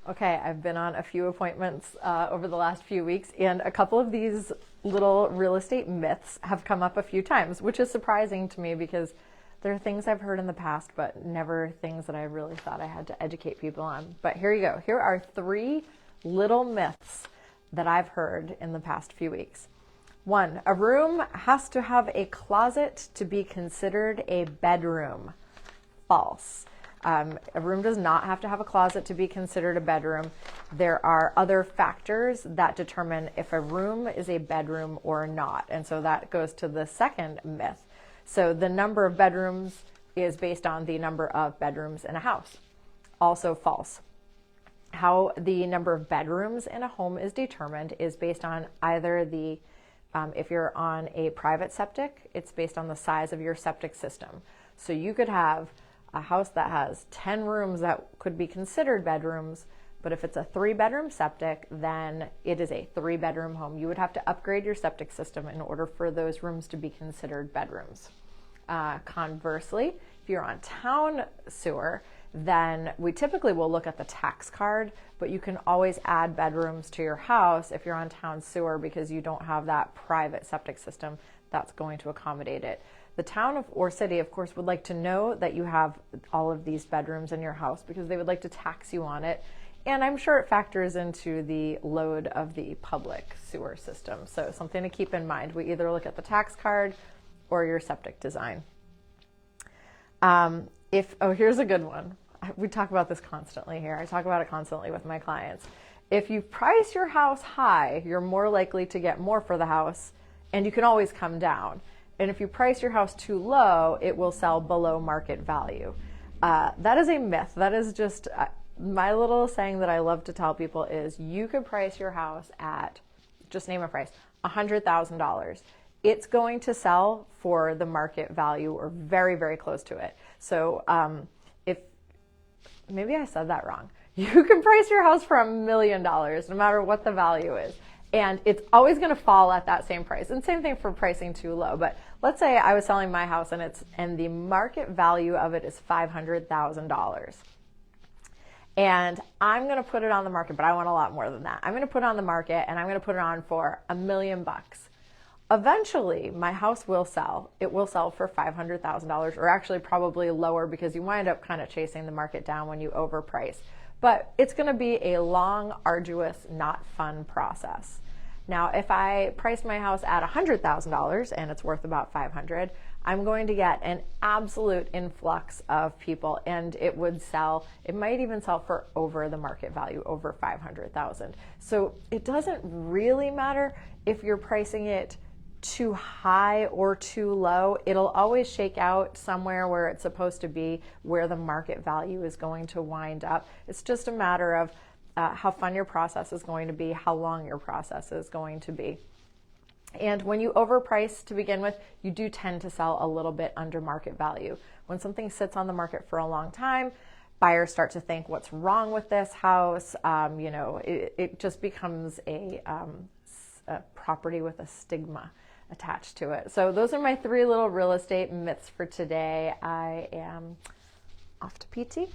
Okay, I've been on a few appointments over the last few weeks, and a couple of these little real estate myths have come up a few times, which is surprising to me because they're things I've heard in the past, but never things that I really thought I had to educate people on. But here you go. Here are 3 little myths that I've heard in the past few weeks. 1, a room has to have a closet to be considered a bedroom. False. A room does not have to have a closet to be considered a bedroom. There are other factors that determine if a room is a bedroom or not. And so that goes to the second myth. So the number of bedrooms is based on the number of bedrooms in a house. Also false. How the number of bedrooms in a home is determined is based on either the, if you're on a private septic, it's based on the size of your septic system. So you could have a house that has 10 rooms that could be considered bedrooms, but if it's a 3-bedroom septic, then it is a 3-bedroom home. You would have to upgrade your septic system in order for those rooms to be considered bedrooms. Conversely, if you're on town sewer, then we typically will look at the tax card, but you can always add bedrooms to your house if you're on town sewer because you don't have that private septic system that's going to accommodate it. The town or city, of course, would like to know that you have all of these bedrooms in your house because they would like to tax you on it. And I'm sure it factors into the load of the public sewer system. So something to keep in mind. We either look at the tax card or your septic design. Here's a good one. We talk about this constantly here. I talk about it constantly with my clients. If you price your house high, you're more likely to get more for the house, and you can always come down. And if you price your house too low, it will sell below market value. That is a myth. That is just my little saying that I love to tell people is you could price your house at, just name a price, $100,000. It's going to sell for the market value or very, very close to it. So if, maybe I said that wrong. You can price your house for $1 million, no matter what the value is. And it's always going to fall at that same price. And same thing for pricing too low. But let's say I was selling my house and the market value of it is $500,000. And I'm going to put it on the market, but I want a lot more than that. I'm going to put it on the market and I'm going to put it on for $1 million. Eventually, my house will sell. It will sell for $500,000 or actually probably lower because you wind up kind of chasing the market down when you overprice. But it's going to be a long, arduous, not fun process. Now, if I price my house at $100,000 and it's worth about $500,000, I'm going to get an absolute influx of people, and it would sell. It might even sell for over the market value, over $500,000. So it doesn't really matter if you're pricing it too high or too low. It'll always shake out somewhere where it's supposed to be, where the market value is going to wind up. It's just a matter of how fun your process is going to be, how long your process is going to be. And when you overprice to begin with, you do tend to sell a little bit under market value. When something sits on the market for a long time, buyers start to think, what's wrong with this house? It just becomes a property with a stigma attached to it. So those are my 3 little real estate myths for today. I am off to PT.